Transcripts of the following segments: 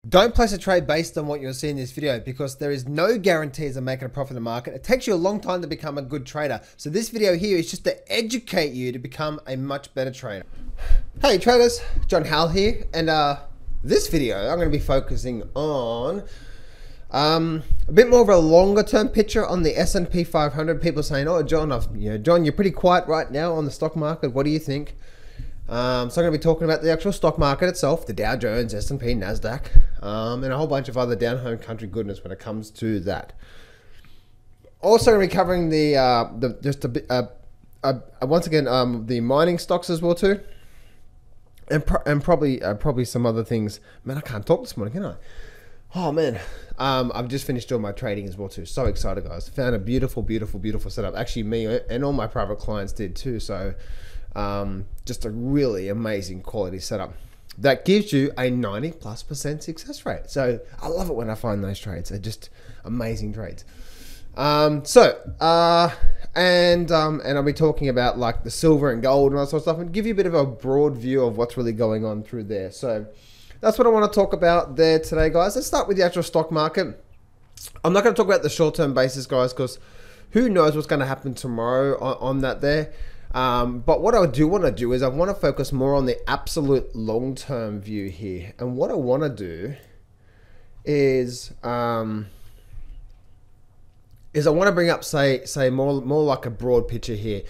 Don't place a trade based on what you'll see in this video because there is no guarantees of making a profit in the market. It takes you a long time to become a good trader. So this video here is just to educate you to become a much better trader. Hey traders, John Howell here, and this video I'm going to be focusing on a bit more of a longer term picture on the S&P 500. People saying, "Oh, John, John, you're pretty quiet right now on the stock market. What do you think?" So I'm going to be talking about the actual stock market itself, the Dow Jones, S&P, Nasdaq, and a whole bunch of other down home country goodness when it comes to that. Also going to be covering once again the mining stocks as well too, and probably some other things. Man, I can't talk this morning, can I? Oh man, I've just finished doing my trading as well too. So excited, guys! Found a beautiful setup. Actually, me and all my private clients did too. So. Just a really amazing quality setup that gives you a 90+% success rate. So I love it when I find those trades. They're just amazing trades. And I'll be talking about like the silver and gold and all that sort of stuff and give you a bit of a broad view of what's really going on through there. So that's what I want to talk about there today, guys. Let's start with the actual stock market. I'm not going to talk about the short-term basis, guys, because who knows what's going to happen tomorrow on that there. But what I do want to do is I want to focus more on the absolute long-term view here. And what I want to do is I want to bring up, say more like a broad picture here.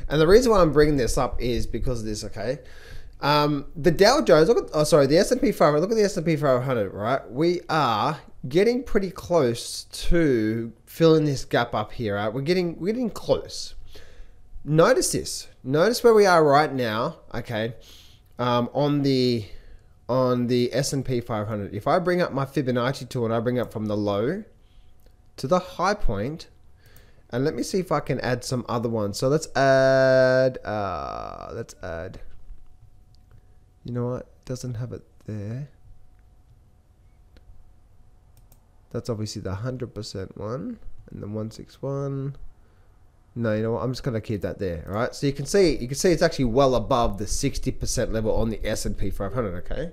And the reason why I'm bringing this up is because of this, okay? The Dow Jones, the S&P 500, look at the S&P 500, right? We are getting pretty close to filling this gap up here, right? We're getting close. Notice this. Notice where we are right now, okay, on the S&P 500. If I bring up my Fibonacci tool and I bring up from the low to the high point, and let me see if I can add some other ones. So let's add, you know what, it doesn't have it there. That's obviously the 100% one, and the 161. No, you know what? I'm just going to keep that there. All right. So you can see it's actually well above the 60% level on the S&P 500. Okay.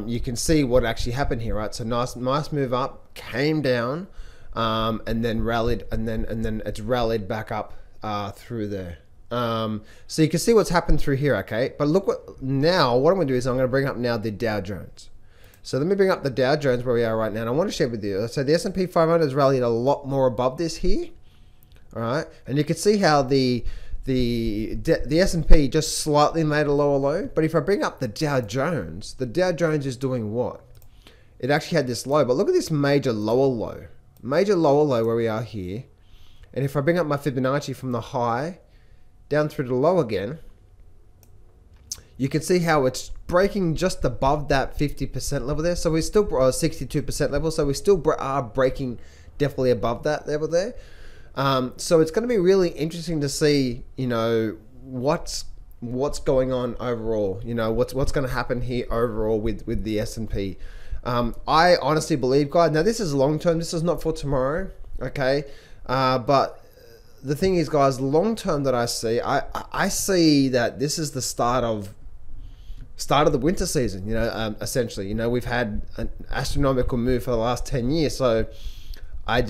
You can see what actually happened here, right? So nice move up, came down, and then rallied, and then it's rallied back up through there. So you can see what's happened through here, okay? But look what I'm going to do is I'm going to bring up now the Dow Jones. So let me bring up the Dow Jones where we are right now, and I want to share with you. So the S&P 500 has rallied a lot more above this here, all right? And you can see how the S&P just slightly made a lower low. But if I bring up the Dow Jones is doing what? It actually had this low, but look at this major lower low where we are here. And if I bring up my Fibonacci from the high down through the low again, you can see how it's breaking just above that 50% level there. So we're still 62% level. So we still are breaking definitely above that level there. So it's going to be really interesting to see, you know, what's going on overall. You know, what's going to happen here overall with the S&P. I honestly believe, guys. Now this is long term. This is not for tomorrow. Okay, but the thing is, guys, long term that I see that this is the start of the winter season. You know, essentially, you know, we've had an astronomical move for the last 10 years. So I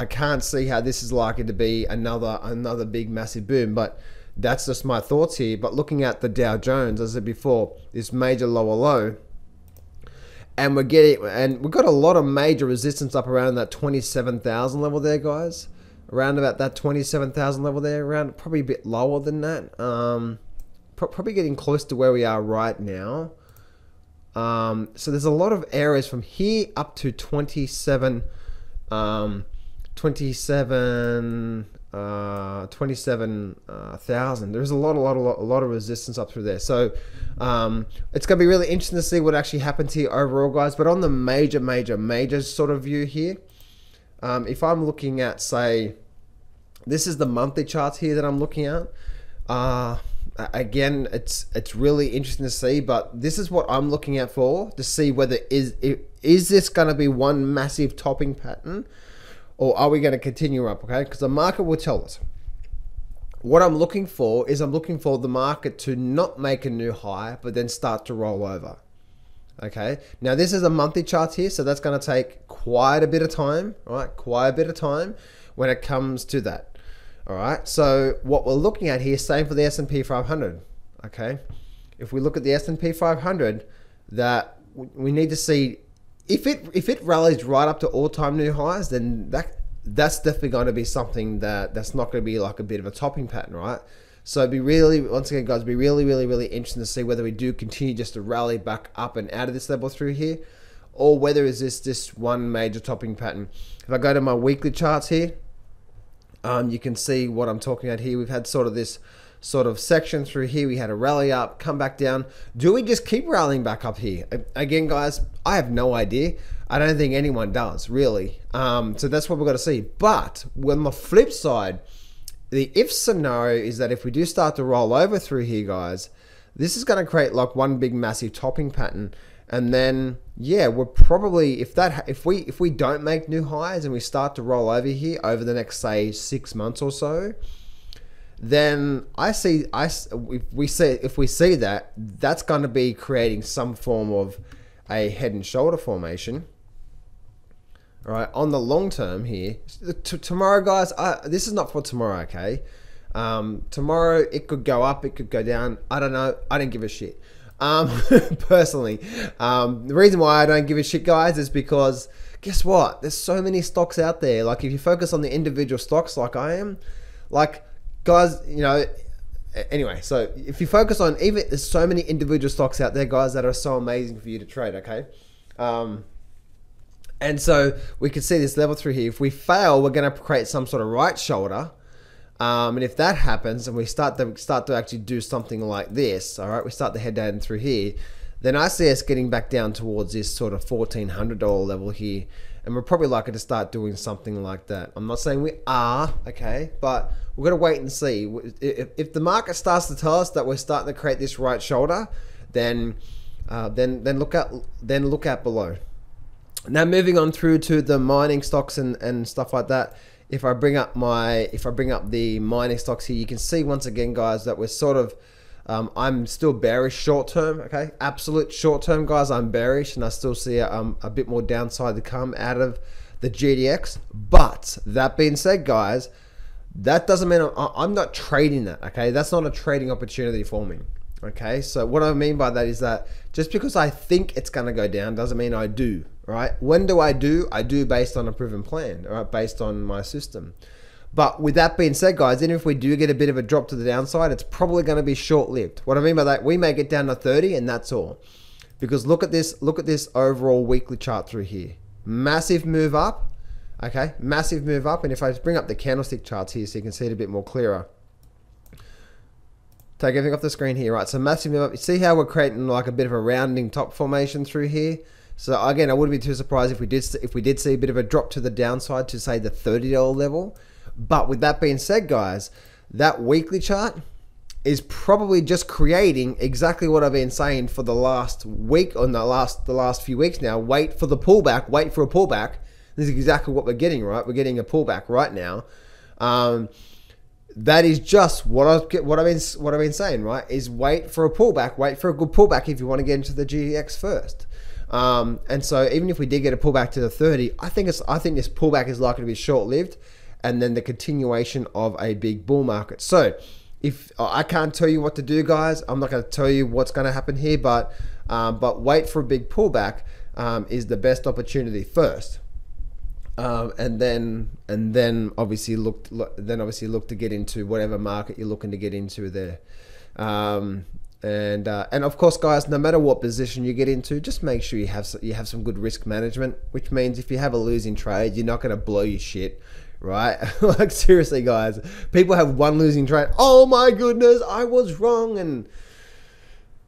can't see how this is likely to be another big massive boom. But that's just my thoughts here. But looking at the Dow Jones, as I said before, this major lower low, and we've got a lot of major resistance up around that 27,000 level there, guys. Around about that 27,000 level there, around probably a bit lower than that. Probably getting close to where we are right now. So there's a lot of areas from here up to 27,000. There's a lot of resistance up through there. So it's gonna be really interesting to see what actually happens here overall, guys. But on the major sort of view here, if I'm looking at, say, this is the monthly charts here that I'm looking at. Again, it's really interesting to see, but this is what I'm looking at to see whether is this going to be one massive topping pattern, or are we going to continue up? Okay, because the market will tell us. What I'm looking for is I'm looking for the market to not make a new high, but then start to roll over. Okay, now this is a monthly chart here, so that's going to take quite a bit of time, right? Quite a bit of time when it comes to that. All right, so what we're looking at here, same for the S&P 500. Okay, if we look at the S&P 500, that we need to see if it rallies right up to all-time new highs, then that's definitely going to be something that's not going to be like a bit of a topping pattern, right? So it'd be really, once again, guys, be really, really, really interesting to see whether we do continue just to rally back up and out of this level through here, or whether is this one major topping pattern. If I go to my weekly charts here, you can see what I'm talking about here. We've had sort of this sort of section through here. We had a rally up, come back down. Do we just keep rallying back up here? Again, guys, I have no idea. I don't think anyone does, really. So that's what we've got to see. But on the flip side, the if scenario is that if we do start to roll over through here, guys, this is going to create like one big massive topping pattern. And then, yeah, we're probably, if we don't make new highs and we start to roll over here over the next, say, 6 months or so, then if we see that, that's going to be creating some form of a head and shoulder formation. All right, on the long term here, tomorrow, guys, this is not for tomorrow, okay? Tomorrow, it could go up, it could go down. I don't know. I don't give a shit. Personally, the reason why I don't give a shit, guys, is because guess what? There's so many stocks out there. Like, if you focus on the individual stocks like I am, like, guys, you know, anyway, so if you focus on there's so many individual stocks out there, guys, that are so amazing for you to trade, okay? And so we can see this level through here. If we fail, we're going to create some sort of right shoulder. And if that happens and we start to actually do something like this, all right, we start to head down through here, then I see us getting back down towards this sort of $1,400 level here. And we're probably likely to start doing something like that. I'm not saying we are, okay, but we're going to wait and see. If the market starts to tell us that we're starting to create this right shoulder, then look out below. Now moving on through to the mining stocks and stuff like that. If I bring up the mining stocks here, you can see once again, guys, that we're sort of I'm still bearish short term, okay? Absolute short term, guys, I'm bearish, and I still see a bit more downside to come out of the GDX. But that being said, guys, that doesn't mean I'm not trading that, okay? That's not a trading opportunity for me, okay? So what I mean by that is that just because I think it's going to go down doesn't mean I do, right? When do? I do based on a proven plan, all right? Based on my system. But with that being said, guys, even if we do get a bit of a drop to the downside, it's probably going to be short-lived. What I mean by that, we may get down to 30 and that's all. Because look at this overall weekly chart through here. Massive move up, okay? Massive move up. And if I just bring up the candlestick charts here so you can see it a bit more clearer. Take everything off the screen here, right? So massive move up. You see how we're creating like a bit of a rounding top formation through here? So again, I wouldn't be too surprised if we did see a bit of a drop to the downside to say the $30 level. But with that being said, guys, that weekly chart is probably just creating exactly what I've been saying for the last week or the last few weeks now. Wait for the pullback, wait for a pullback. This is exactly what we're getting, right? We're getting a pullback right now. That is just what I've been saying, right? Is wait for a pullback, wait for a good pullback if you want to get into the GDX first. And so even if we did get a pullback to the 30, I think this pullback is likely to be short-lived, and then the continuation of a big bull market. So if I can't tell you what to do, guys, I'm not going to tell you what's going to happen here, but wait for a big pullback is the best opportunity first. And then obviously look to get into whatever market you're looking to get into there. And of course, guys, no matter what position you get into, just make sure you have some good risk management, which means if you have a losing trade, you're not going to blow your shit, right? Like, seriously, guys, people have one losing trade. Oh my goodness, I was wrong. And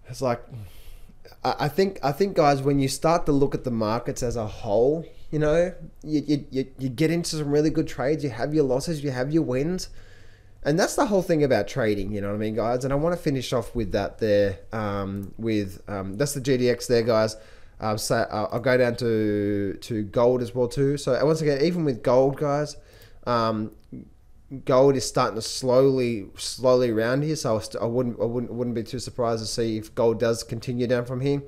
it's like, I think guys, when you start to look at the markets as a whole, you know, you get into some really good trades, you have your losses, you have your wins. And that's the whole thing about trading, you know what I mean, guys? And I want to finish off with that there, that's the GDX there, guys. So I'll go down to gold as well too. So once again, even with gold, guys, gold is starting to slowly round here. So I wouldn't be too surprised to see if gold does continue down from here.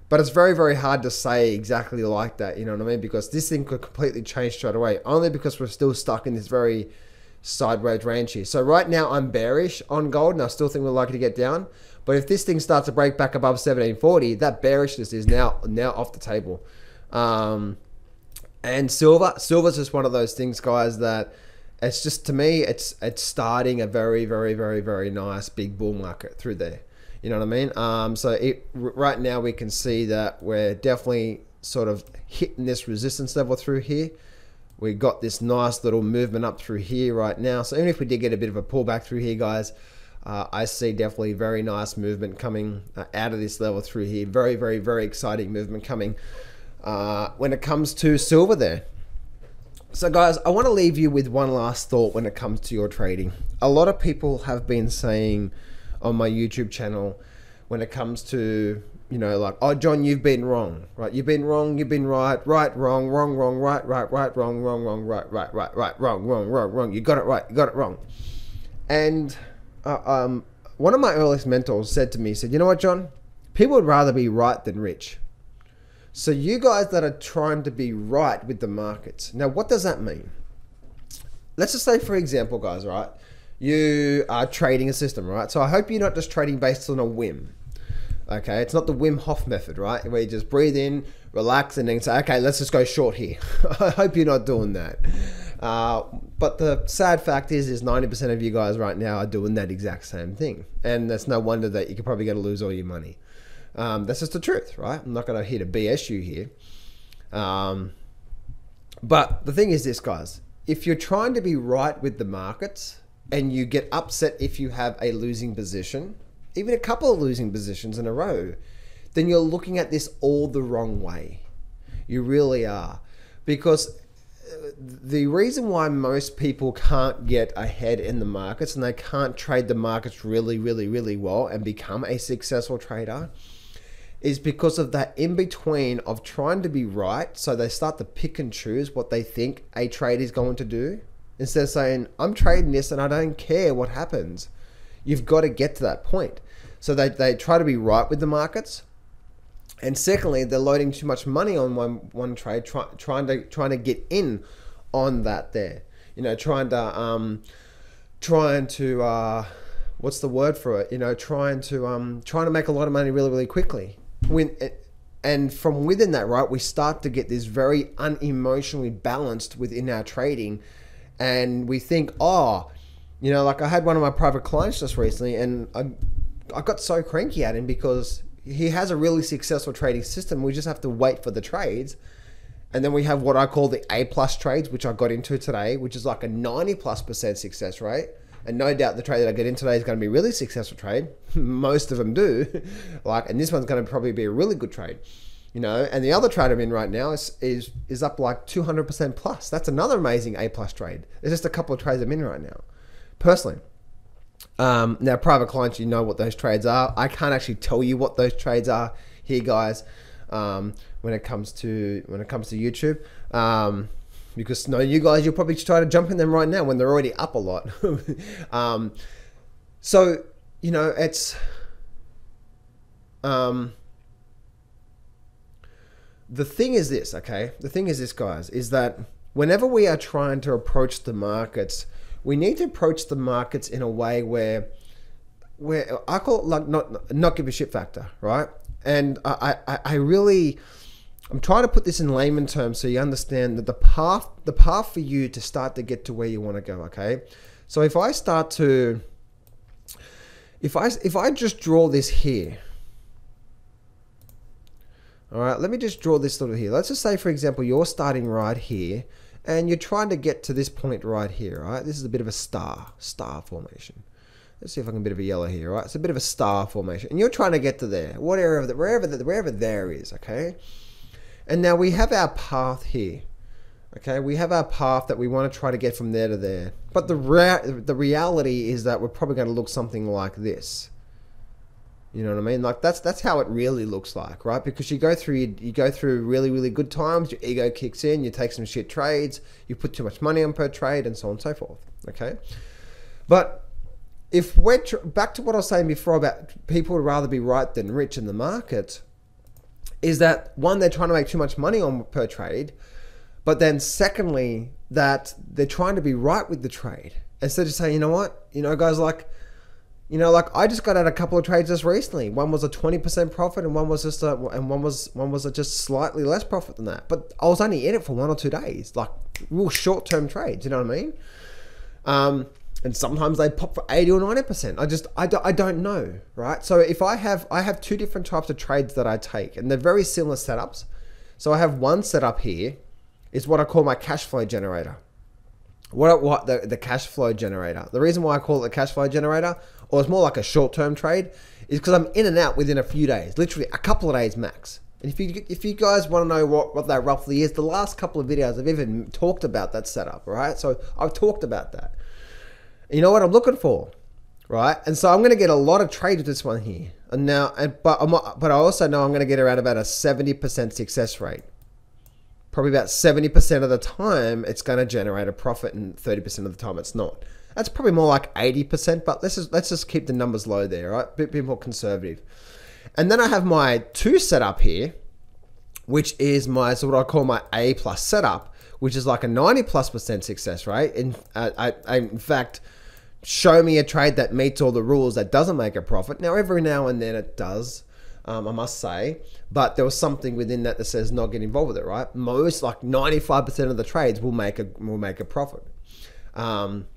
But it's very, very hard to say exactly like that, you know what I mean? Because this thing could completely change straight away, only because we're still stuck in this very sideways range here. So right now I'm bearish on gold, and I still think we're likely to get down. But if this thing starts to break back above 1740, that bearishness is now off the table. And silver's just one of those things, guys, that it's just, to me, it's starting a very, very, very, very nice big bull market through there. You know what I mean? So right now we can see that we're definitely sort of hitting this resistance level through here. We got this nice little movement up through here right now. So even if we did get a bit of a pullback through here, guys, I see definitely very nice movement coming out of this level through here. Very, very, very exciting movement coming when it comes to silver there. So guys, I want to leave you with one last thought when it comes to your trading. A lot of people have been saying on my YouTube channel when it comes to, you know, like, oh, John, you've been wrong, right? You've been wrong, you've been right, right, wrong, wrong, wrong, right, right, right, wrong, wrong, wrong, right, right, right, right, wrong, wrong, wrong, wrong. You got it right, you got it wrong. And one of my earliest mentors said to me, he said, you know what, John? People would rather be right than rich. So you guys that are trying to be right with the markets. Now, what does that mean? Let's just say, for example, guys, right? You are trading a system, right? So I hope you're not just trading based on a whim. Okay, it's not the Wim Hof method, right? Where you just breathe in, relax, and then say, okay, let's just go short here. I hope you're not doing that. But the sad fact is 90% of you guys right now are doing that exact same thing. And that's no wonder that you're probably going to lose all your money. That's just the truth, right? I'm not going to hit a BS you here. But the thing is this, guys. If you're trying to be right with the markets and you get upset if you have a losing position, even a couple of losing positions in a row, then you're looking at this all the wrong way. You really are. Because the reason why most people can't get ahead in the markets and they can't trade the markets really, really, really well and become a successful trader is because of that in-between of trying to be right. So they start to pick and choose what they think a trade is going to do. Instead of saying, I'm trading this and I don't care what happens. You've got to get to that point. So they try to be right with the markets. And secondly, they're loading too much money on one trade, trying to get in on that there. You know, trying to what's the word for it? You know, trying to make a lot of money really, really quickly. And from within that, right, we start to get this very unemotionally balanced within our trading. And we think, oh, you know, like I had one of my private clients just recently, and I got so cranky at him because he has a really successful trading system. We just have to wait for the trades. And then we have what I call the A+ trades, which I got into today, which is like a 90+% success rate. And no doubt the trade that I get in today is going to be a really successful trade. Most of them do. And this one's going to probably be a really good trade. You know, and the other trade I'm in right now is up like 200% plus. That's another amazing A+ trade. There's just a couple of trades I'm in right now, personally. Now, private clients, you know what those trades are. I can't actually tell you what those trades are here, guys. When it comes to YouTube, because no, you guys, you'll probably try to jump in them right now when they're already up a lot. So you know, it's the thing is this, okay? The thing is this, guys, is that whenever we are trying to approach the markets, we need to approach the markets in a way where I call it like not give a shit factor, right? And I'm trying to put this in layman terms so you understand that the path for you to start to get to where you want to go, okay? So if I just draw this here, all right, let me just draw this little here. Let's just say, for example, you're starting right here and you're trying to get to this point right here, right? This is a bit of a star formation. Let's see if I can get a bit of a yellow here, right? It's a bit of a star formation. And you're trying to get to there, wherever there is, okay? And now we have our path here, okay? We have our path that we want to try to get from there to there. But the reality is that we're probably going to look something like this, You know what I mean? Like that's how it really looks like, right? Because you go through really, really good times, your ego kicks in, you take some shit trades, you put too much money on per trade, and so on and so forth. Okay, but if we're back to what I was saying before about people would rather be right than rich in the market, is that one, they're trying to make too much money on per trade, but then secondly, that they're trying to be right with the trade instead of saying, you know what, guys, like I just got out a couple of trades just recently. One was a 20% profit, and one was just just slightly less profit than that. But I was only in it for 1 or 2 days, like real short-term trades. You know what I mean? And sometimes they pop for 80 or 90%. I don't know, right? So if I have 2 different types of trades that I take, and they're very similar setups. So I have one setup here, is what I call my cash flow generator. What the cash flow generator. The reason why I call it the cash flow generator, or it's more like a short-term trade, is because I'm in and out within a few days, literally a couple of days max. And if you guys want to know what that roughly is, the last couple of videos I've even talked about that setup, right? So I've talked about that. You know what I'm looking for, right? And so I'm going to get a lot of trade with this one here. But I also know I'm going to get around about a 70% success rate. Probably about 70% of the time it's going to generate a profit, and 30% of the time it's not. That's probably more like 80%, but let's just keep the numbers low there, right? Bit more conservative. And then I have my 2 setup here, which is what I call my A+ setup, which is like a 90+% success rate. In fact, show me a trade that meets all the rules that doesn't make a profit. Now, every now and then it does. I must say, but there was something within that says not get involved with it, right? Most, like 95% of the trades will make a profit. And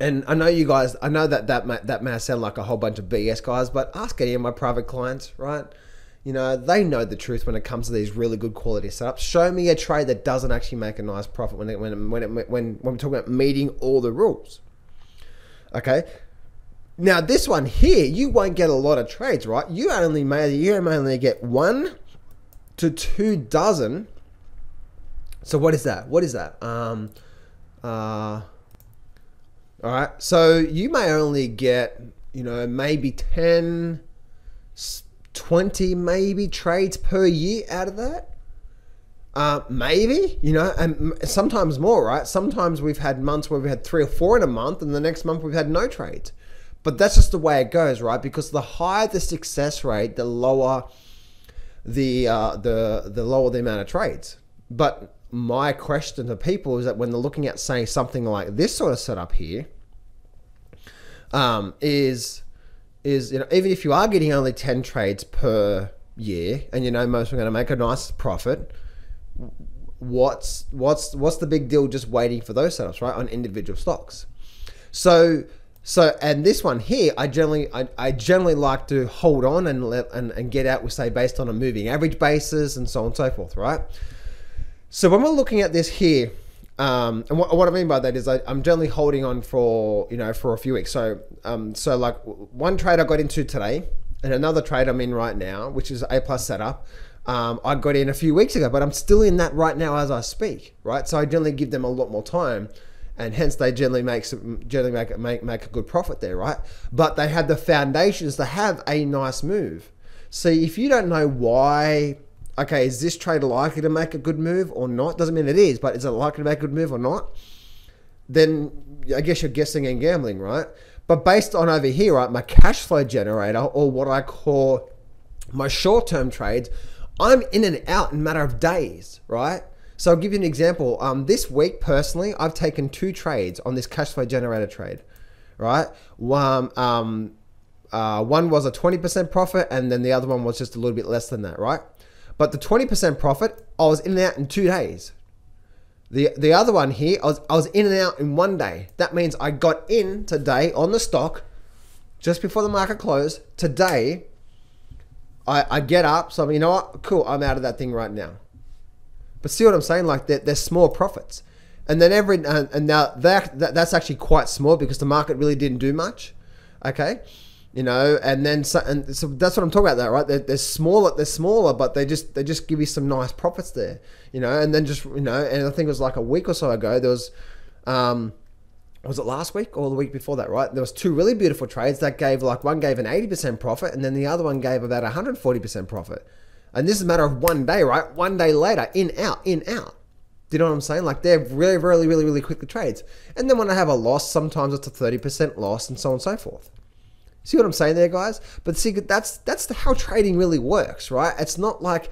I know you guys, I know that may sound like a whole bunch of BS, guys, but ask any of my private clients, right? They know the truth when it comes to these really good quality setups. Show me a trade that doesn't actually make a nice profit when we're talking about meeting all the rules. Okay. Now this one here, you won't get a lot of trades, right? You only get 1 to 2 dozen. So what is that? All right. So you may only get, maybe 10, 20 maybe trades per year out of that. Maybe, and sometimes more, right? Sometimes we've had months where we've had 3 or 4 in a month, and the next month we've had no trades. But that's just the way it goes, right? Because the higher the success rate, the lower the lower the amount of trades. But my question to people is that when they're looking at, say, something like this sort of setup here, is even if you are getting only 10 trades per year, and most are going to make a nice profit, what's the big deal just waiting for those setups, right, on individual stocks? So and this one here, I generally like to hold on and get out with, say, based on a moving average basis and so on and so forth, right? So when we're looking at this here, and what I mean by that is I'm generally holding on for a few weeks. So like one trade I got into today, and another trade I'm in right now, which is A+ setup. I got in a few weeks ago, but I'm still in that right now as I speak, right? So I generally give them a lot more time. And hence they generally make a good profit there, right? But they have the foundations to have a nice move. See, if you don't know why, okay, is this trade likely to make a good move or not? Doesn't mean it is, but is it likely to make a good move or not? Then I guess you're guessing and gambling, right? But based on over here, right, my cash flow generator, or what I call my short-term trades, I'm in and out in a matter of days, right? So I'll give you an example. This week, personally, I've taken 2 trades on this cash flow generator trade, right? One was a 20% profit, and then the other one was just a little bit less than that, right? But the 20% profit, I was in and out in 2 days. The other one here, I was in and out in 1 day. That means I got in today on the stock just before the market closed. Today, I get up, so you know what? Cool, I'm out of that thing right now. But see what I'm saying? Like they're small profits, and then now that's actually quite small because the market really didn't do much. Okay, and so that's what I'm talking about there, right? They're smaller, but they just give you some nice profits there, and then and I think it was like a week or so ago there was was it last week or the week before that, right? There was two really beautiful trades that gave, like, one gave an 80% profit and then the other one gave about 140% profit. And this is a matter of one day, right? One day later, in, out, in, out. Do you know what I'm saying? Like, they're really, really, really, really quick trades. And then when I have a loss, sometimes it's a 30% loss and so on and so forth. See what I'm saying there, guys? But see, that's how trading really works, right? It's not like,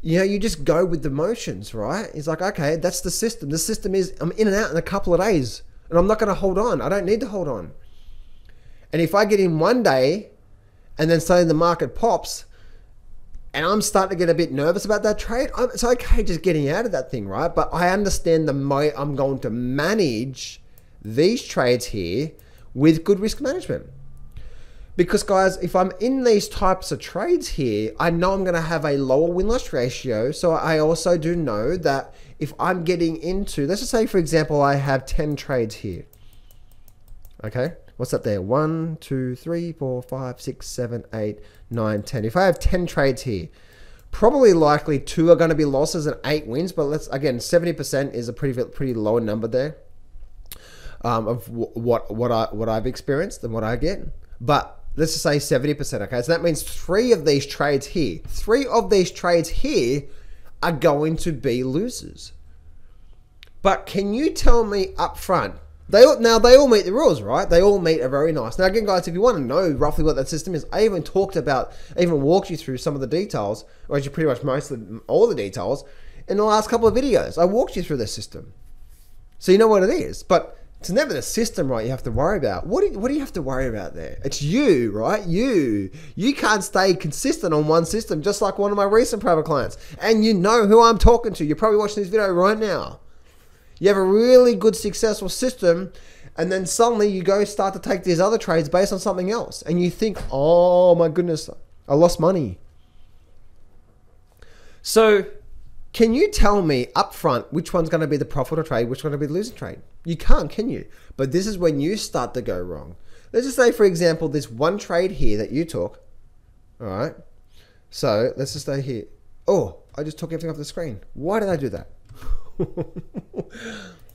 you know, you just go with the motions, right? It's like, okay, that's the system. The system is I'm in and out in a couple of days. And I'm not going to hold on. I don't need to hold on. And if I get in one day and then suddenly the market pops and I'm starting to get a bit nervous about that trade, it's okay just getting out of that thing, right? But I understand the way I'm going to manage these trades here with good risk management. Because, guys, if I'm in these types of trades here, I know I'm going to have a lower win-loss ratio. So I also do know that if I'm getting into, let's just say, for example, I have 10 trades here. Okay, what's that there? 1, 2, 3, 4, 5, 6, 7, 8, 9, 10. If I have 10 trades here, probably likely 2 are going to be losses and 8 wins. But let's, again, 70% is a pretty low number there of what I've experienced and what I get. But let's just say 70%, okay? So that means 3 of these trades here, 3 of these trades here are going to be losers. But can you tell me up front, they all meet the rules, right? They all meet are very nice. Now again, guys, if you want to know roughly what that system is, I even walked you through some of the details, or actually pretty much all the details in the last couple of videos. I walked you through the system. So you know what it is, but it's never the system, right, you have to worry about. What do you have to worry about there? It's you, right? You can't stay consistent on one system, just like one of my recent private clients. And you know who I'm talking to. You're probably watching this video right now. You have a really good, successful system, and then suddenly you go start to take these other trades based on something else. And you think, oh my goodness, I lost money. So can you tell me up front which one's going to be the profitable trade, which one's going to be the losing trade? You can't, can you? But this is when you start to go wrong. Let's just say, for example, this one trade here that you took. All right. So let's just stay here. Oh, I just took everything off the screen. Why did I do that?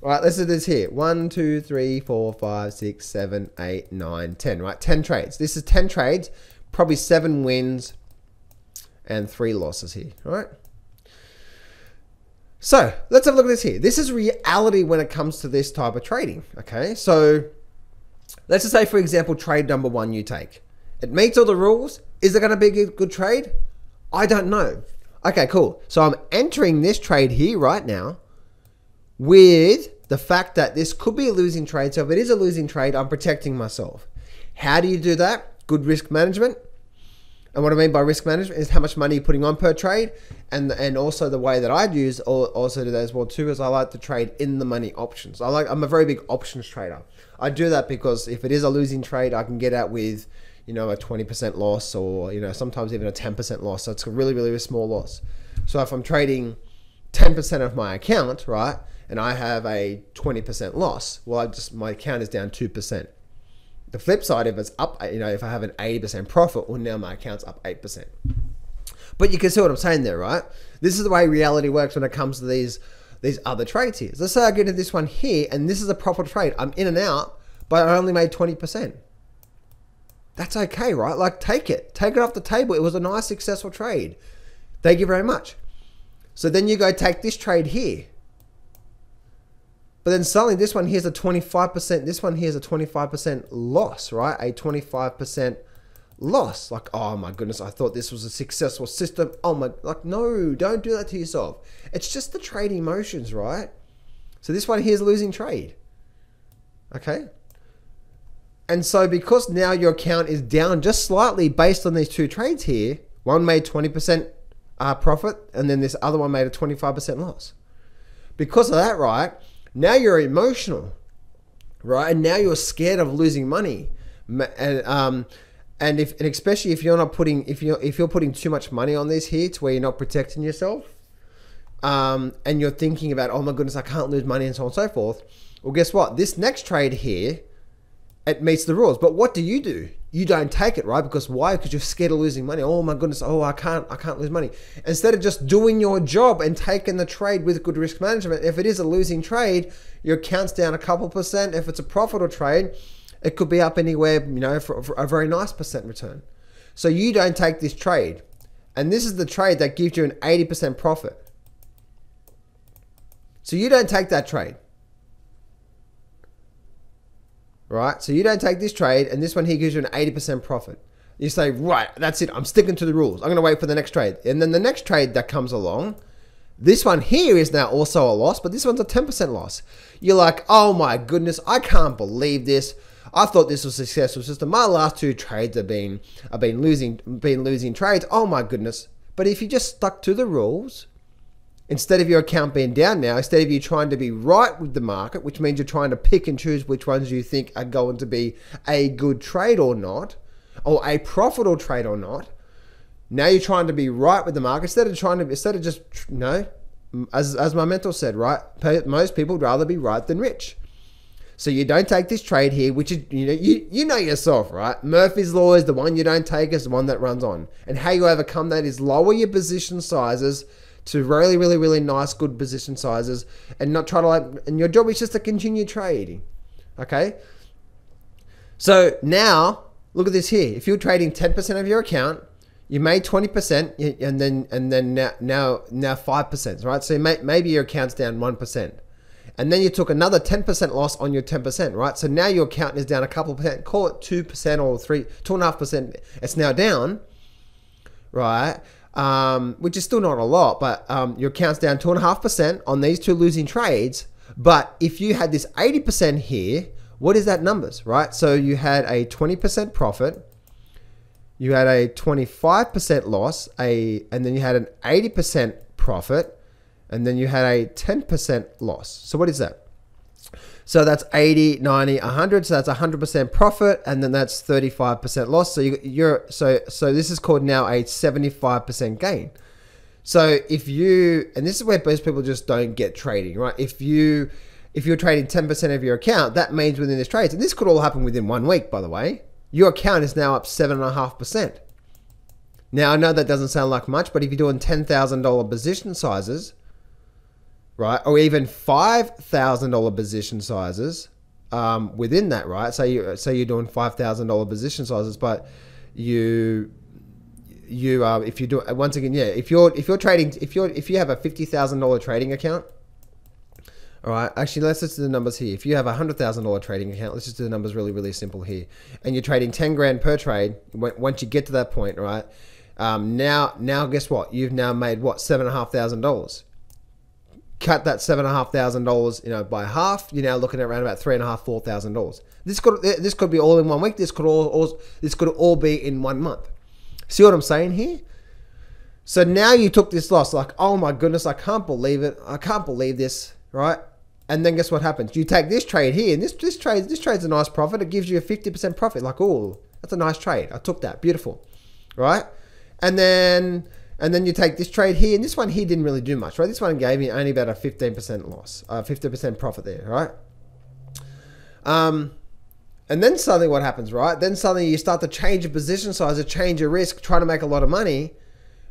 All right, let's do this here. 1, 2, 3, 4, 5, 6, 7, 8, 9, 10. Right, 10 trades. This is 10 trades, probably 7 wins and 3 losses here. All right. So let's have a look at this here. This is reality when it comes to this type of trading. Okay, so let's just say, for example, trade number 1 you take. It meets all the rules. Is it going to be a good trade? I don't know. Okay, cool. So I'm entering this trade here right now with the fact that this could be a losing trade. So if it is a losing trade, I'm protecting myself. How do you do that? Good risk management. And what I mean by risk management is how much money you're putting on per trade. And also the way that I use also do that as well too is I like to trade in the money options. I'm a very big options trader. I do that because if it is a losing trade, I can get out with, you know, a 20% loss or, you know, sometimes even a 10% loss. So it's a really, really small loss. So if I'm trading 10% of my account, right, and I have a 20% loss, well, my account is down 2%. The flip side, if it's up, you know, if I have an 80% profit, well, now my account's up 8%. But you can see what I'm saying there, right? This is the way reality works when it comes to these other trades here. Let's say I get into this one here, and this is a profit trade. I'm in and out, but I only made 20%. That's okay, right? Like, take it off the table. It was a nice, successful trade. Thank you very much. So then you go take this trade here. But then suddenly this one here's a 25%, this one here's a 25% loss, right? A 25% loss. Like, oh my goodness, I thought this was a successful system. Oh my, like, no, don't do that to yourself. It's just the trading motions, right? So this one here's a losing trade. Okay. And so because now your account is down just slightly based on these 2 trades here, one made 20% profit and then this other one made a 25% loss. Because of that, right? Now you're emotional, right? And now you're scared of losing money, and especially if you're not putting if you're putting too much money on this here to where you're not protecting yourself, and you're thinking about, oh my goodness, I can't lose money and so on and so forth. Well, guess what? This next trade here, it meets the rules. But what do? you don't take it, right? Because why? Because you're scared of losing money. Oh my goodness, oh I can't lose money. Instead of just doing your job and taking the trade with good risk management, if it is a losing trade, your account's down a couple percent. If it's a profitable trade, it could be up anywhere, for a very nice percent return. So you don't take this trade. And this is the trade that gives you an 80% profit. So you don't take that trade. Right? So you don't take this trade, and this one here gives you an 80% profit. You say, right, that's it. I'm sticking to the rules. I'm going to wait for the next trade. And then the next trade that comes along, this one here is now also a loss, but this one's a 10% loss. You're like, oh my goodness, I can't believe this. I thought this was a successful system. My last two trades have been losing trades. Oh my goodness. But if you just stuck to the rules, instead of your account being down now, instead of you trying to be right with the market, which means you're trying to pick and choose which ones you think are going to be a good trade or not, or a profitable trade or not, now you're trying to be right with the market instead of just, as my mentor said, right? Most people would rather be right than rich. So you don't take this trade here, which is, you know yourself, right? Murphy's Law is the one you don't take, is the one that runs on. And how you overcome that is lower your position sizes to really, really, really nice, good position sizes, and not try to and your job is just to continue trading. Okay. So now look at this here. If you're trading 10% of your account, you made 20%, and then now 5%, right? So maybe your account's down 1%, and then you took another 10% loss on your 10%, right? So now your account is down a couple percent. Call it 2% or 2.5%. It's now down, right? Which is still not a lot, but your account's down 2.5% on these two losing trades. But if you had this 80% here, what is that numbers, right? So you had a 20% profit, you had a 25% loss, and then you had an 80% profit, and then you had a 10% loss. So what is that? So that's 80, 90, 100. So that's 100% profit, and then that's 35% loss. So so this is called now a 75% gain. So and this is where most people just don't get trading, right? If you're trading 10% of your account, that means within this trade, and this could all happen within 1 week, by the way, your account is now up 7.5%. Now I know that doesn't sound like much, but if you're doing $10,000 position sizes, right, or even $5,000 position sizes within that, right? Say you're doing $5,000 position sizes, but if you do, once again, if you have a $50,000 trading account, all right, actually let's just do the numbers here. If you have a $100,000 trading account, let's just do the numbers really, really simple here, and you're trading 10 grand per trade. Once you get to that point, right, now guess what? You've now made what, $7,500. Cut that $7,500, by half. You're now looking at around about $3,500, $4,000. This could be all in 1 week. This could all be in 1 month. See what I'm saying here? So now you took this loss, like, oh my goodness, I can't believe it. I can't believe this, right? And then guess what happens? You take this trade here, and this trade's a nice profit. It gives you a 50% profit. Like, oh, that's a nice trade. I took that. Beautiful, right? And then you take this trade here, and this one here didn't really do much, right? This one gave me only about a 15% loss, 50% profit there, right? And then suddenly what happens, right? Then suddenly you start to change your position size, change your risk, try to make a lot of money,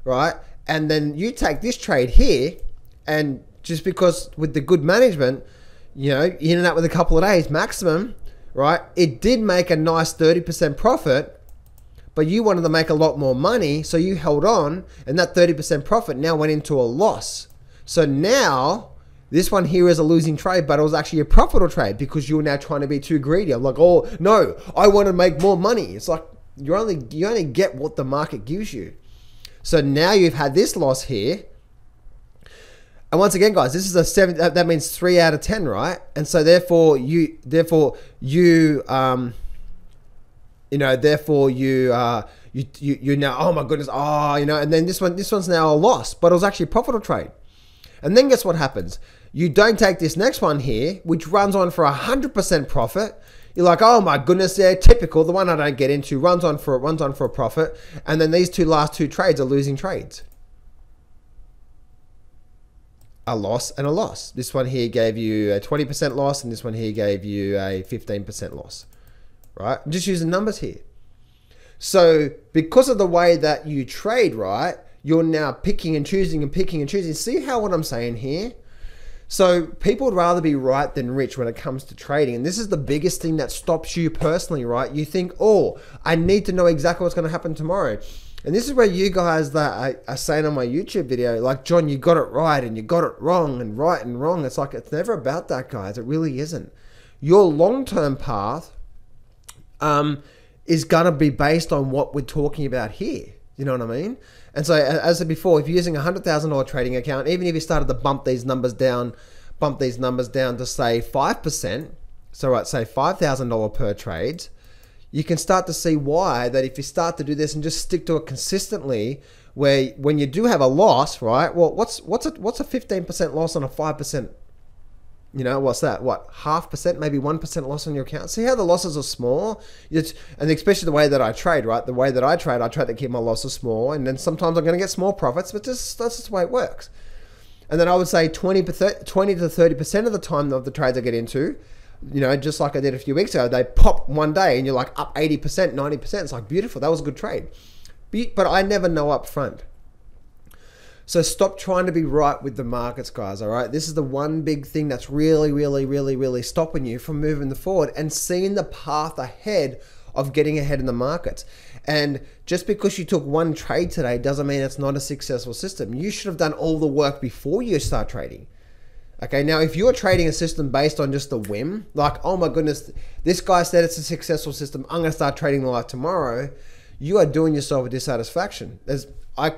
right? And then you take this trade here, and just because with the good management, you end up with a couple of days maximum, right? It did make a nice 30% profit, but you wanted to make a lot more money, so you held on, and that 30% profit now went into a loss. So now this one here is a losing trade, but it was actually a profitable trade because you were now trying to be too greedy. I'm like, oh no, I want to make more money. It's like you only get what the market gives you. So now you've had this loss here. And once again, guys, this is a 7. That means 3 out of 10, right? And so therefore you now, oh my goodness, and then this one's now a loss, but it was actually a profitable trade. And then guess what happens? You don't take this next one here, which runs on for 100% profit. You're like, oh my goodness, yeah, typical. The one I don't get into runs on for a profit, and then these last two trades are losing trades. A loss and a loss. This one here gave you a 20% loss, and this one here gave you a 15% loss. Right? I'm just using numbers here. So because of the way that you trade, right, you're now picking and choosing and picking and choosing. See how what I'm saying here? So people would rather be right than rich when it comes to trading. And this is the biggest thing that stops you personally, right? You think, oh, I need to know exactly what's going to happen tomorrow. And this is where you guys that are saying on my YouTube video, like, John, you got it right and you got it wrong and right and wrong. It's like, it's never about that, guys. It really isn't. Your long-term path is going to be based on what we're talking about here. You know what I mean? And so, as I said before, if you're using a $100,000 trading account, even if you started to bump these numbers down to say 5%, so right, say $5,000 per trade, you can start to see why that if you start to do this and just stick to it consistently, where when you do have a loss, right? Well, what's a 15% loss on a 5%? You know, what's that? What, 0.5%, maybe 1% loss on your account? See how the losses are small? And especially the way that I trade, right? The way that I try to keep my losses small. And then sometimes I'm going to get small profits, but that's just the way it works. And then I would say 20 to 30% of the time of the trades I get into, you know, just like I did a few weeks ago, they pop one day and you're like up 80%, 90%. It's like, beautiful. That was a good trade. But I never know up front. So stop trying to be right with the markets, guys, all right? This is the one big thing that's really stopping you from moving forward and seeing the path ahead of getting ahead in the markets. And just because you took one trade today doesn't mean it's not a successful system. You should have done all the work before you start trading. Okay, now if you're trading a system based on just a whim, like, oh my goodness, this guy said it's a successful system, I'm gonna start trading like tomorrow, you are doing yourself a dissatisfaction. I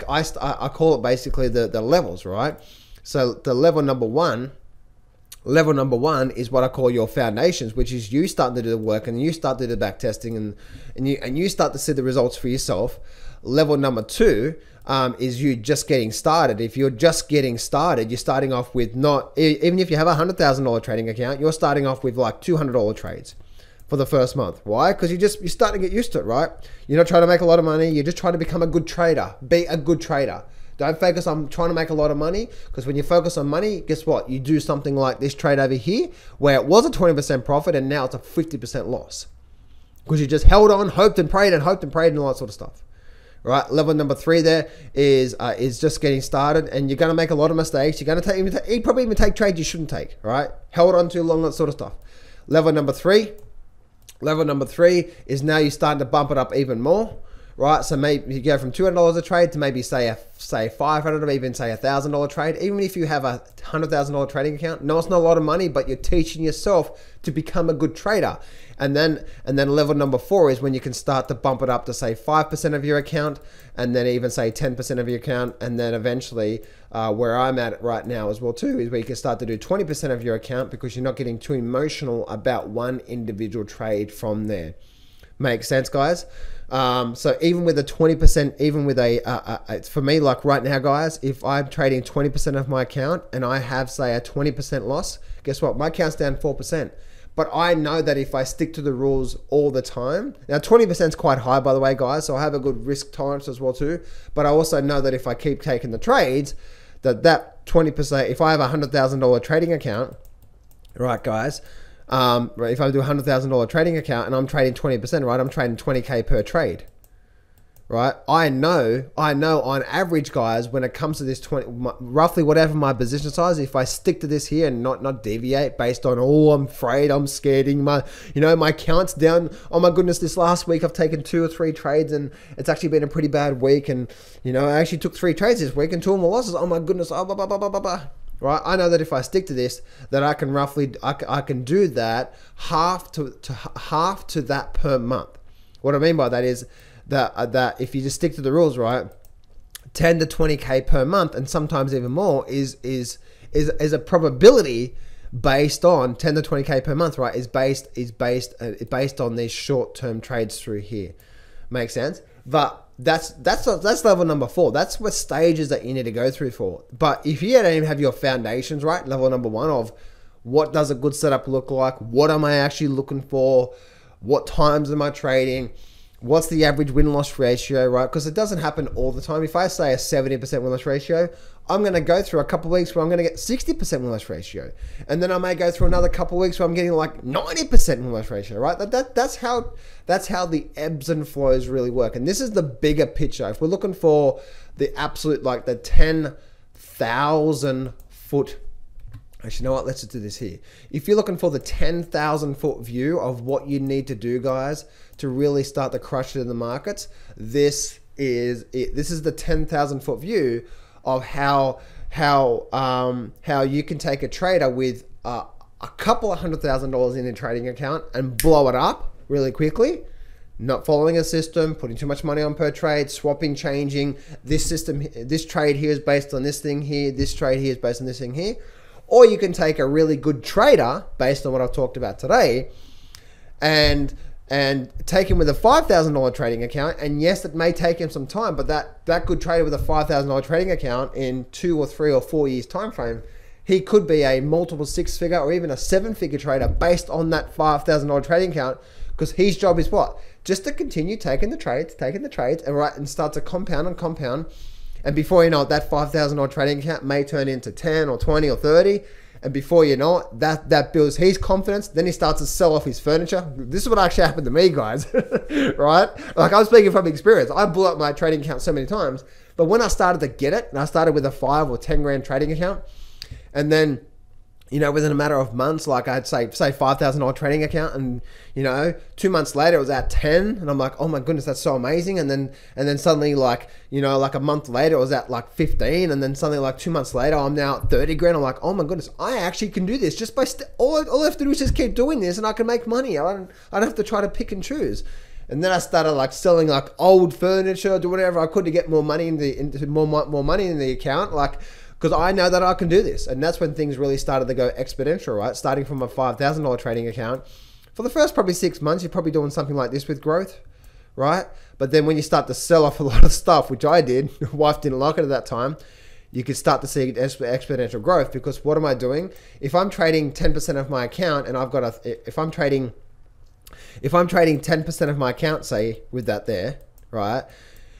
call it basically the levels, right? So the level number one is what I call your foundations, which is you starting to do the work and you start to do the back testing and you start to see the results for yourself. Level number two is you just getting started. If you're just getting started, you're starting off with even if you have a $100,000 trading account, you're starting off with like $200 trades for the first month. Why? Because you're starting to get used to it, right? You're not trying to make a lot of money. You're just trying to become a good trader. Be a good trader. Don't focus on trying to make a lot of money, because when you focus on money, guess what? You do something like this trade over here, where it was a 20% profit and now it's a 50% loss. Because you just held on, hoped and prayed and all that sort of stuff. Right? Level number three there is just getting started, and you're going to make a lot of mistakes. You're going to you probably even take trades you shouldn't take, right? Held on too long, that sort of stuff. Level number three is now you're starting to bump it up even more, right? So maybe you go from $200 a trade to maybe say $500 or even say $1,000 trade. Even if you have a $100,000 trading account, no, it's not a lot of money, but you're teaching yourself to become a good trader. And then level number four is when you can start to bump it up to say 5% of your account, and then even say 10% of your account, and then eventually where I'm at right now as well too is where you can start to do 20% of your account, because you're not getting too emotional about one individual trade from there. Makes sense, guys? So even with a 20%, even with for me, like right now, guys, if I'm trading 20% of my account and I have say a 20% loss, guess what? My account's down 4%. But I know that if I stick to the rules all the time, now 20% is quite high, by the way, guys, so I have a good risk tolerance as well too. But I also know that if I keep taking the trades, that 20%, if I have a $100,000 trading account, right, guys, if I do a $100,000 trading account and I'm trading 20%, right, I'm trading 20K per trade. Right, I know on average, guys, when it comes to this roughly whatever my position size, if I stick to this here and not deviate based on, oh, I'm afraid, I'm scared, my account's down, oh my goodness, this last week I've taken 2 or 3 trades and it's actually been a pretty bad week, and I actually took 3 trades this week and 2 of my losses, oh my goodness, oh, blah, blah, blah, blah, blah, blah. Right, I know that if I stick to this, that I can roughly, I can do that half to that per month. What I mean by that is that if you just stick to the rules, right, 10 to 20K per month, and sometimes even more, is a probability based on 10 to 20K per month, right? Is based on these short-term trades through here. Makes sense? But that's level number 4. That's what stages that you need to go through for. But if you don't even have your foundations right, level number 1 of what does a good setup look like, what am I actually looking for, what times am I trading, what's the average win-loss ratio, right? Because it doesn't happen all the time. If I say a 70% win-loss ratio, I'm going to go through a couple of weeks where I'm going to get 60% win-loss ratio. And then I may go through another couple of weeks where I'm getting like 90% win-loss ratio, right? That's how the ebbs and flows really work. And this is the bigger picture. If we're looking for the absolute, like the 10,000 foot, actually, you know what? Let's just do this here. If you're looking for the 10,000 foot view of what you need to do, guys, to really start to crush it in the markets, this is it. This is the 10,000 foot view of how you can take a trader with a couple of $100,000 in a trading account and blow it up really quickly, not following a system, putting too much money on per trade, swapping, changing. This system, this trade here is based on this thing here. This trade here is based on this thing here. Or you can take a really good trader based on what I've talked about today and take him with a $5,000 trading account. And yes, it may take him some time, but that good trader with a $5,000 trading account in 2 or 3 or 4 years time frame, he could be a multiple 6-figure or even a 7-figure trader based on that $5,000 trading account, because his job is what? Just to continue taking the trades and start to compound and compound. And before you know it, that $5,000 trading account may turn into 10 or 20 or 30. And before you know it, that builds his confidence. Then he starts to sell off his furniture. This is what actually happened to me, guys, right? Like, I'm speaking from experience. I blew up my trading account so many times. But when I started to get it, and I started with a 5 or 10 grand trading account, and then, you know, within a matter of months, like I'd say $5,000 trading account, and, you know, 2 months later it was at 10, and I'm like, oh my goodness, that's so amazing. And then suddenly, like, you know, like a month later it was at like 15, and then suddenly like 2 months later I'm now at 30 grand. I'm like, oh my goodness, I actually can do this just by all I have to do is just keep doing this, and I can make money. I don't have to try to pick and choose. And then I started like selling like old furniture, do whatever I could to get more money more money in the account, like, because I know that I can do this. And that's when things really started to go exponential, right? Starting from a $5,000 trading account. For the first probably 6 months, you're probably doing something like this with growth, right? But then when you start to sell off a lot of stuff, which I did, your wife didn't like it at that time, you could start to see exponential growth. Because what am I doing? If I'm trading 10% of my account, and I've got if I'm trading 10% of my account, say, with that there, right?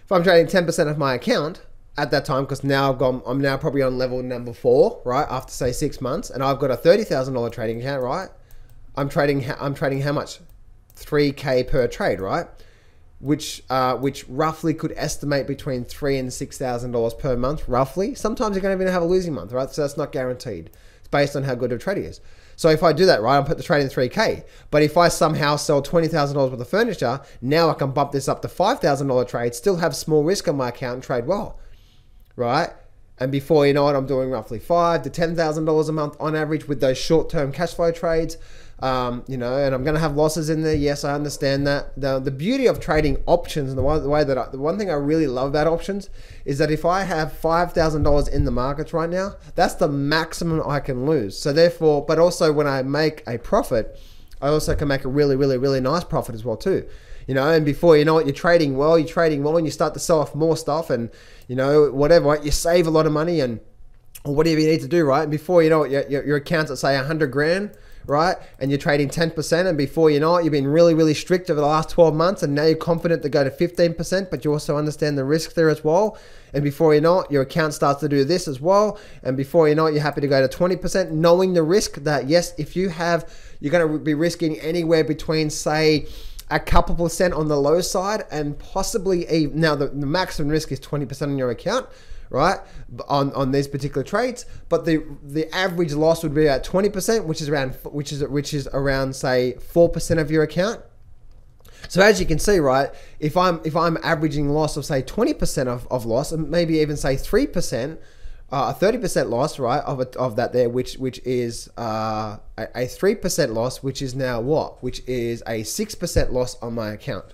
If I'm trading 10% of my account at that time, because now I'm now probably on level number 4, right? After say 6 months, and I've got a $30,000 trading account, right? I'm trading how much? 3K per trade, right? Which roughly could estimate between $3,000 and $6,000 per month, roughly. Sometimes you're going to even have a losing month, right? So that's not guaranteed. It's based on how good a trader is. So if I do that, right, I'll put the trade in 3K. But if I somehow sell $20,000 worth of furniture, now I can bump this up to $5,000 trade, still have small risk on my account and trade well, right? And before you know it, I'm doing roughly $5,000 to $10,000 a month on average with those short-term cash flow trades. You know, and I'm going to have losses in there. Yes, I understand that. The beauty of trading options, and the one thing I really love about options is that if I have $5,000 in the markets right now, that's the maximum I can lose. So therefore, but also when I make a profit, I also can make a really, really, really nice profit as well too. You know, and before you know it, you're trading well, and you start to sell off more stuff, and, you know, whatever, right? You save a lot of money or whatever you need to do, right? And before you know it, your account's at say 100 grand, right? And you're trading 10%, and before you know it, you've been really, really strict over the last 12 months, and now you're confident to go to 15%, but you also understand the risk there as well. And before you know it, your account starts to do this as well. And before you know it, you're happy to go to 20%, knowing the risk that, yes, if you're going to be risking anywhere between, say, a couple percent on the low side, and possibly now the maximum risk is 20% on your account, right, on these particular trades, but the average loss would be at 20%, which is around say 4% of your account. So as you can see, right, if I'm averaging loss of say 20% of loss, and maybe even say 3%, a 30% loss, right, of that there, which is a 3% loss, which is now what? Which is a 6% loss on my account,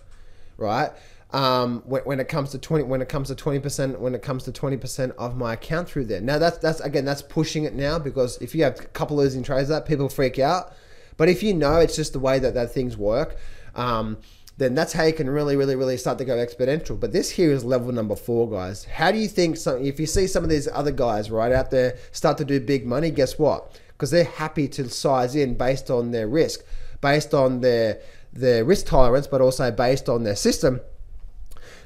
right? When it comes to 20% of my account through there. Now that's pushing it now, because if you have a couple of losing trades, that people freak out. But if you know it's just the way that things work, then that's how you can really, really, really start to go exponential. But this here is level number 4, guys. How do you think, if you see some of these other guys right out there start to do big money, guess what? Because they're happy to size in based on their risk, based on their their risk tolerance, but also based on their system.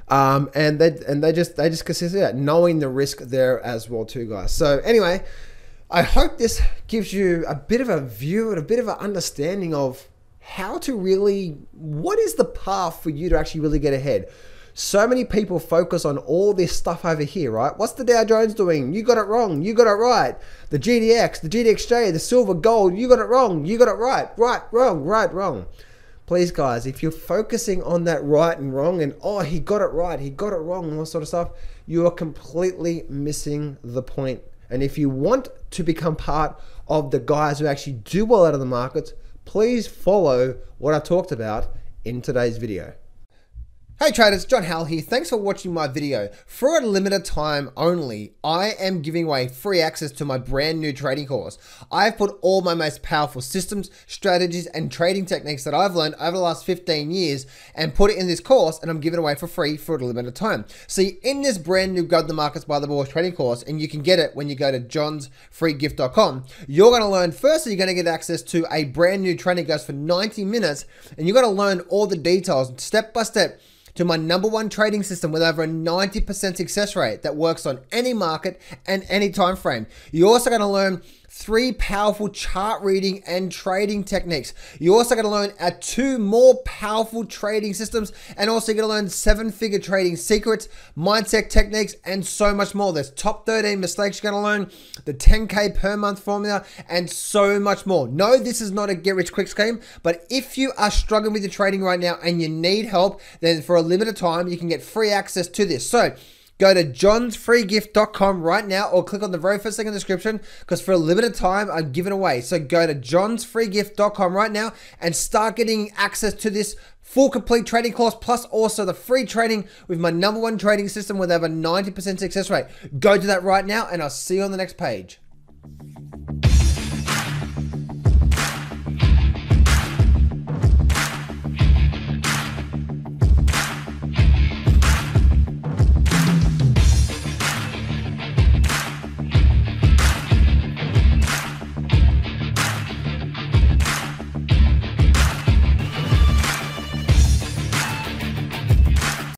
And they just consist of that, knowing the risk there as well too, guys. So anyway, I hope this gives you a bit of a view and a bit of an understanding of how to really, what is the path for you to actually really get ahead. So many people focus on all this stuff over here, right? What's the Dow Jones doing? You got it wrong. You got it right. The GDX, the GDXJ, the silver, gold, you got it wrong. You got it right. Right, wrong, right, wrong. Please, guys, if you're focusing on that right and wrong and, oh, he got it right, he got it wrong, and all sort of stuff, you are completely missing the point. And if you want to become part of the guys who actually do well out of the markets, please follow what I talked about in today's video. Hey traders, John Howell here. Thanks for watching my video. For a limited time only, I am giving away free access to my brand new trading course. I've put all my most powerful systems, strategies, and trading techniques that I've learned over the last 15 years and put it in this course, and I'm giving it away for free for a limited time. See, in this brand new Guide to the Markets by the Boys trading course, and you can get it when you go to johnsfreegift.com, you're going to learn, firstly, you're going to get access to a brand new training course for 90 minutes, and you're going to learn all the details step by step to my #1 trading system with over a 90% success rate that works on any market and any time frame. You're also going to learn 3 powerful chart reading and trading techniques. You're also going to learn 2 more powerful trading systems, and also you're going to learn 7-figure trading secrets, mindset techniques, and so much more. There's top 13 mistakes you're going to learn, the 10K per month formula, and so much more. No, this is not a get-rich-quick scheme, but if you are struggling with your trading right now and you need help, then for a limited time, you can get free access to this. So go to johnsfreegift.com right now, or click on the very first thing in the description, because for a limited time, I'm giving away. So go to johnsfreegift.com right now and start getting access to this full complete trading course, plus also the free training with my #1 trading system with over 90% success rate. Go to that right now, and I'll see you on the next page.